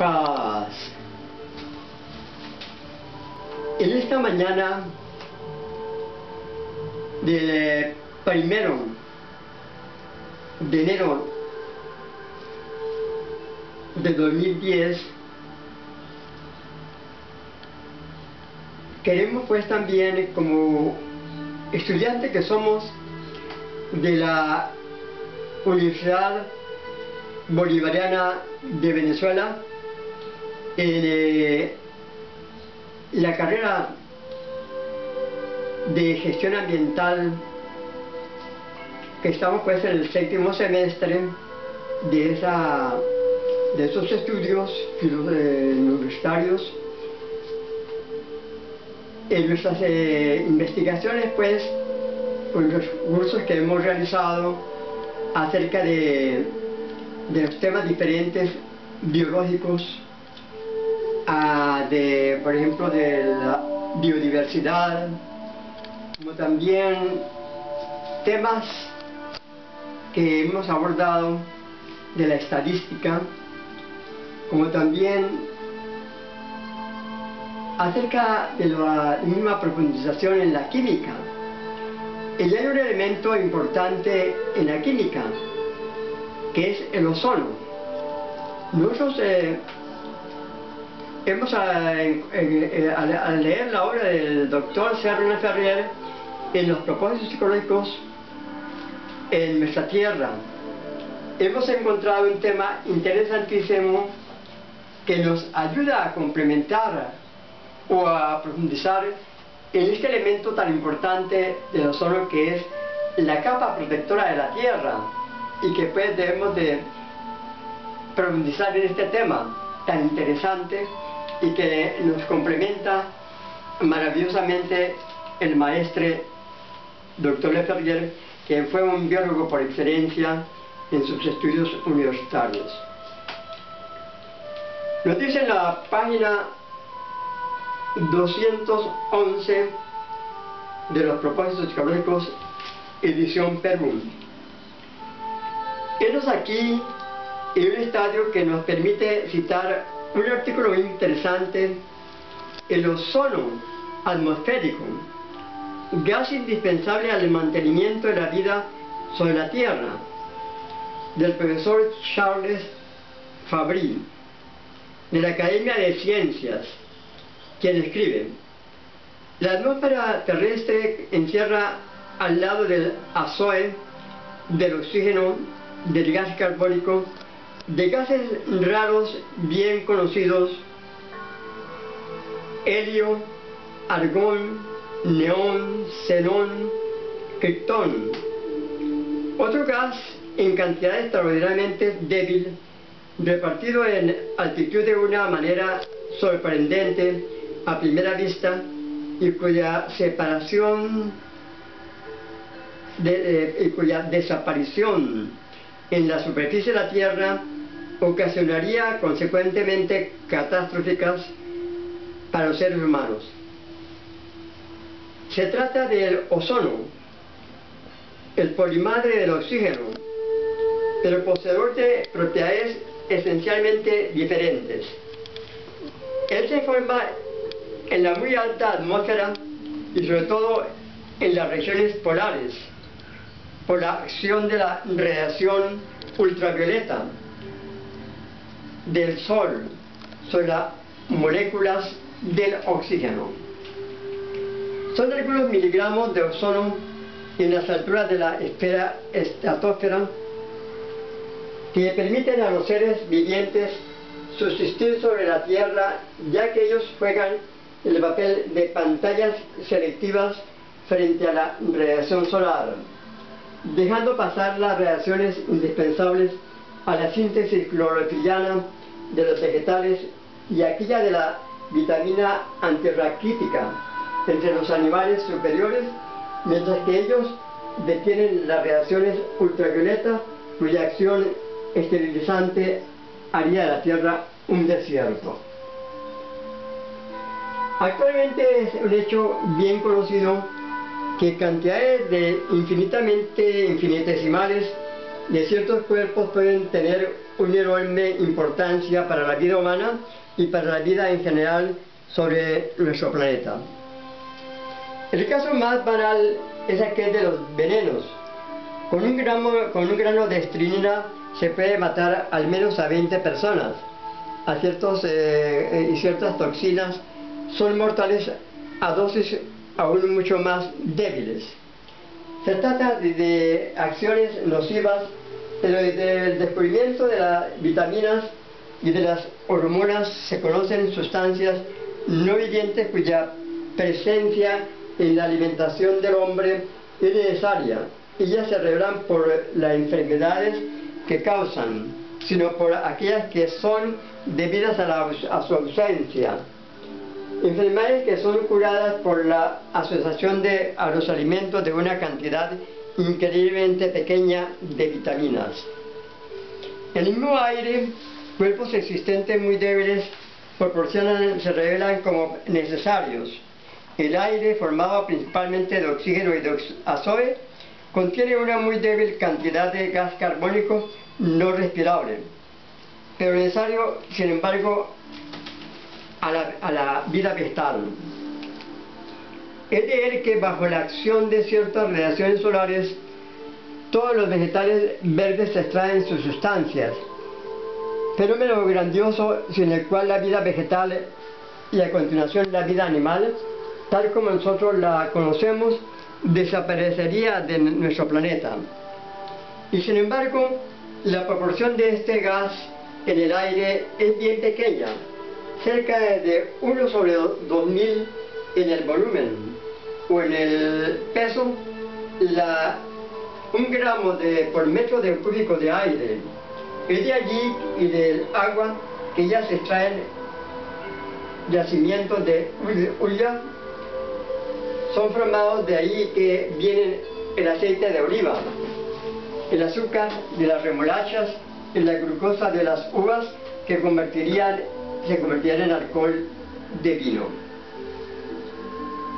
Paz. En esta mañana del 1 de enero de 2010, queremos pues también, como estudiantes que somos de la Universidad Bolivariana de Venezuela, en la carrera de gestión ambiental, que estamos pues en el 7º semestre de esos estudios universitarios. En nuestras investigaciones pues, con los cursos que hemos realizado acerca de los temas diferentes biológicos, por ejemplo, de la biodiversidad, como también temas que hemos abordado de la estadística, como también acerca de la misma profundización en la química. Y hay un elemento importante en la química, que es el ozono. Nosotros al leer la obra del doctor René Ferrier en los propósitos psicológicos en nuestra Tierra, hemos encontrado un tema interesantísimo que nos ayuda a complementar o a profundizar en este elemento tan importante del ozono, que es la capa protectora de la Tierra, y que pues debemos de profundizar en este tema tan interesante y que nos complementa maravillosamente el maestre doctor Le Ferrier, que fue un biólogo por excelencia en sus estudios universitarios. Nos dice en la página 211 de los propósitos psicológicos, edición Perú: enos aquí en un estadio que nos permite citar un artículo muy interesante: el ozono atmosférico, gas indispensable al mantenimiento de la vida sobre la Tierra, del profesor Charles Fabry, de la Academia de Ciencias, quien escribe: la atmósfera terrestre encierra, al lado del azoe, del oxígeno, del gas carbónico, de gases raros bien conocidos: helio, argón, neón, xenón, criptón. Otro gas en cantidad extraordinariamente débil, repartido en altitud de una manera sorprendente a primera vista, y cuya desaparición en la superficie de la Tierra ocasionaría consecuentemente catastróficas para los seres humanos. Se trata del ozono, el polimadre del oxígeno, pero poseedor de propiedades esencialmente diferentes. Él se forma en la muy alta atmósfera y sobre todo en las regiones polares, por la acción de la radiación ultravioleta del Sol sobre las moléculas del oxígeno. Son algunos miligramos de ozono en las alturas de la estratosfera que permiten a los seres vivientes subsistir sobre la Tierra, ya que ellos juegan el papel de pantallas selectivas frente a la radiación solar, dejando pasar las reacciones indispensables a la síntesis clorofiliana de los vegetales y aquella de la vitamina antirraquítica entre los animales superiores, mientras que ellos detienen las reacciones ultravioletas, cuya acción esterilizante haría de la Tierra un desierto. Actualmente es un hecho bien conocido que cantidades infinitesimales de ciertos cuerpos pueden tener una enorme importancia para la vida humana y para la vida en general sobre nuestro planeta. El caso más banal es aquel de los venenos. Con un grano de estrinina se puede matar al menos a 20 personas. Ciertas toxinas son mortales a dosis aún mucho más débiles. Se trata de acciones nocivas, pero desde el descubrimiento de las vitaminas y de las hormonas se conocen sustancias no vivientes cuya presencia en la alimentación del hombre es necesaria. Ellas se revelan por las enfermedades que causan, sino por aquellas que son debidas a su ausencia. Enfermedades que son curadas por la asociación a los alimentos de una cantidad increíblemente pequeña de vitaminas. En el mismo aire, cuerpos existentes muy débiles se revelan como necesarios. El aire, formado principalmente de oxígeno y de azote, contiene una muy débil cantidad de gas carbónico no respirable, pero necesario, sin embargo, a la vida vegetal. Es de él que bajo la acción de ciertas radiaciones solares, todos los vegetales verdes extraen sus sustancias, fenómeno grandioso sin el cual la vida vegetal y a continuación la vida animal, tal como nosotros la conocemos, desaparecería de nuestro planeta. Y sin embargo, la proporción de este gas en el aire es bien pequeña, cerca de 1 sobre 2000 en el volumen, o en el peso, 1 gramo por metro de cúbico de aire. Es de allí y del agua que ya se extraen yacimientos de hulla. Son formados de ahí que vienen el aceite de oliva, el azúcar de las remolachas y la glucosa de las uvas que se convertirían en alcohol de vino.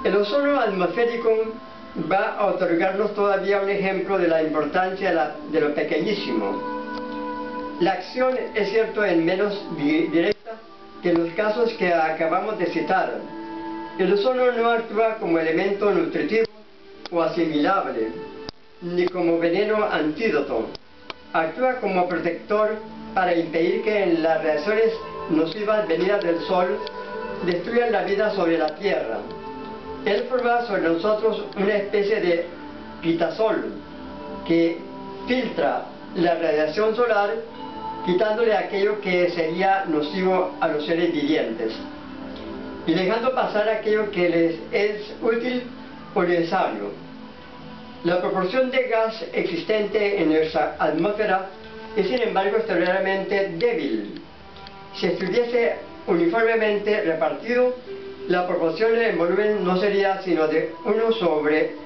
El ozono atmosférico va a otorgarnos todavía un ejemplo de la importancia de lo pequeñísimo. La acción es cierto en menos directa que en los casos que acabamos de citar. El ozono no actúa como elemento nutritivo o asimilable, ni como veneno antídoto. Actúa como protector para impedir que las radiaciones nocivas venidas del sol destruyan la vida sobre la Tierra. Él forma sobre nosotros una especie de quitasol que filtra la radiación solar, quitándole aquello que sería nocivo a los seres vivientes y dejando pasar aquello que les es útil o necesario. La proporción de gas existente en nuestra atmósfera es sin embargo extraordinariamente débil. Si estuviese uniformemente repartido, la proporción en volumen no sería sino de 1 sobre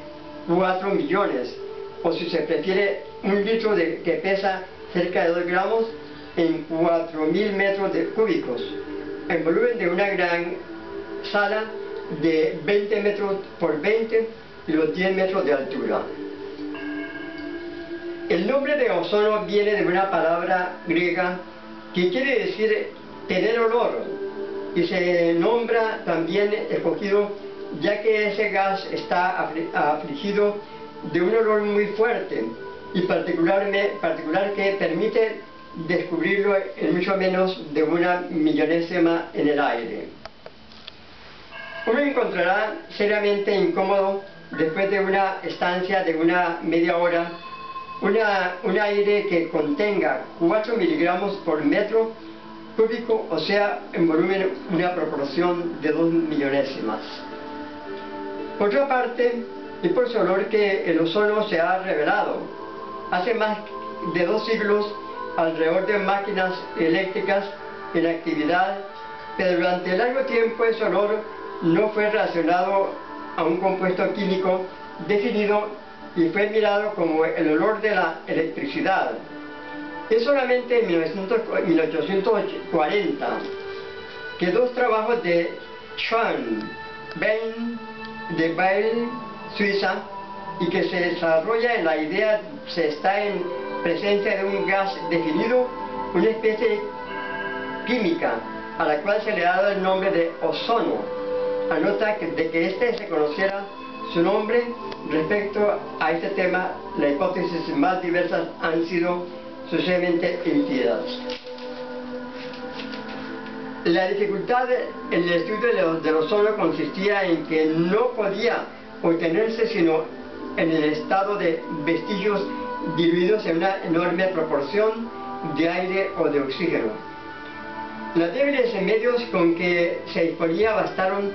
4 millones, o si se prefiere, 1 litro que pesa cerca de 2 gramos en 4000 metros cúbicos, en volumen de una gran sala de 20 metros por 20 y los 10 metros de altura. El nombre de ozono viene de una palabra griega que quiere decir tener olor, y se nombra también escogido ya que ese gas está afligido de un olor muy fuerte y particular que permite descubrirlo en mucho menos de 1 millonésima en el aire. Uno encontrará seriamente incómodo, después de una estancia de una media hora, un aire que contenga 4 miligramos por metro cúbico, o sea, en volumen una proporción de 2 millonésimas. Por otra parte, es por su olor que el ozono se ha revelado. Hace más de 2 siglos, alrededor de máquinas eléctricas en actividad, pero durante largo tiempo ese olor no fue relacionado a un compuesto químico definido y fue mirado como el olor de la electricidad. Es solamente en 1840 que 2 trabajos de Schwann, Bain, de Bail, Suiza, y que se desarrolla en la idea, se está en presencia de un gas definido, una especie química a la cual se le ha dado el nombre de ozono, a nota de que éste se conociera su nombre. Respecto a este tema, las hipótesis más diversas han sido sucesivamente emitidas. La dificultad en el estudio del ozono consistía en que no podía obtenerse sino en el estado de vestigios diluidos en una enorme proporción de aire o de oxígeno. Los débiles medios con que se disponía bastaron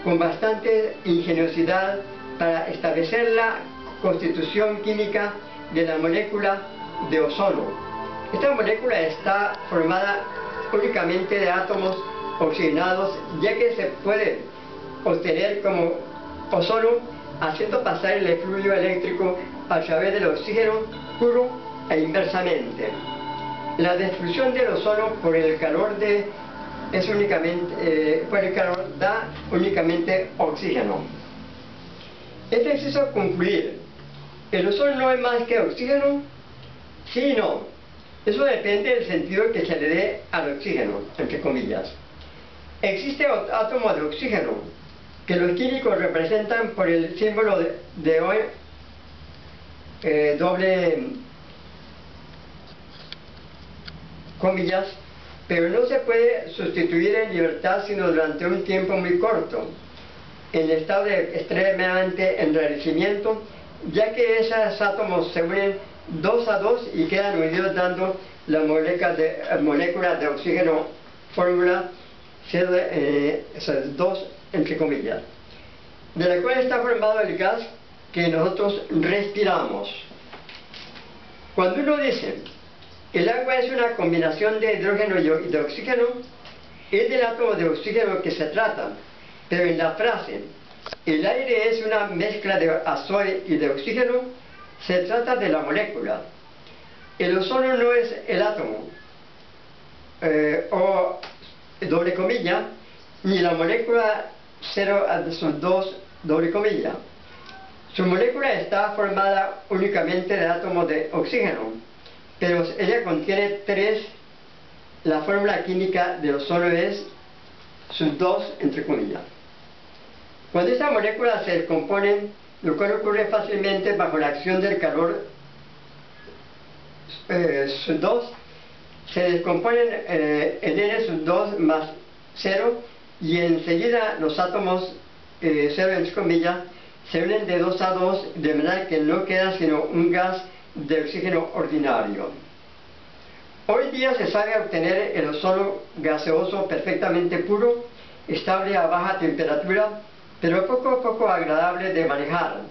con bastante ingeniosidad para establecer la constitución química de la molécula de ozono. Esta molécula está formada únicamente de átomos oxigenados, ya que se puede obtener como ozono haciendo pasar el fluido eléctrico a través del oxígeno puro e inversamente. La destrucción del ozono por el calor da únicamente oxígeno. Es preciso concluir: ¿el ozono no es más que oxígeno? Sí y no. Eso depende del sentido que se le dé al oxígeno, entre comillas. Existe átomo de oxígeno, que los químicos representan por el símbolo de O, doble comillas, pero no se puede sustituir en libertad sino durante un tiempo muy corto, en estado de extremadamente enrarecimiento, ya que esos átomos se unen 2 a 2 y quedan unidos dando la molécula de oxígeno fórmula CO2 entre comillas, de la cual está formado el gas que nosotros respiramos. Cuando uno dice el agua es una combinación de hidrógeno y de oxígeno, es del átomo de oxígeno que se trata, pero en la frase el aire es una mezcla de azote y de oxígeno, se trata de la molécula. El ozono no es el átomo, o doble comilla, ni la molécula 2 doble comilla. Su molécula está formada únicamente de átomos de oxígeno, pero ella contiene 3. La fórmula química del ozono es sus 2 entre comillas. Cuando esta molécula se descompone, lo cual ocurre fácilmente bajo la acción del calor, sus 2 se descomponen en N sus 2 más 0, y enseguida los átomos 0 entre comillas se unen de 2 a 2, de manera que no queda sino un gas de oxígeno ordinario. Hoy día se sabe obtener el ozono gaseoso perfectamente puro, estable a baja temperatura, pero poco agradable de manejar,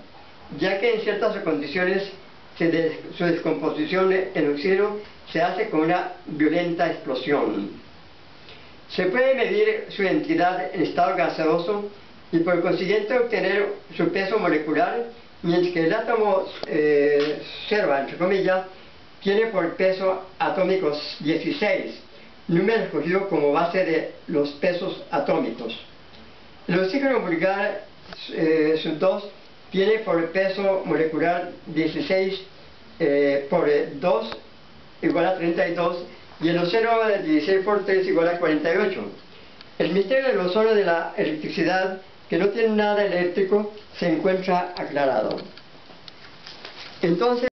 ya que en ciertas condiciones su descomposición en oxígeno se hace con una violenta explosión. Se puede medir su entidad en estado gaseoso y por consiguiente obtener su peso molecular, mientras que el átomo 0, entre comillas, tiene por peso atómico 16, número escogido como base de los pesos atómicos. El oxígeno vulgar, sus 2, tiene por peso molecular 16 por 2 igual a 32, y el ozono 16 por 3 igual a 48. El misterio del ozono de la electricidad, que no tiene nada eléctrico, se encuentra aclarado. Entonces,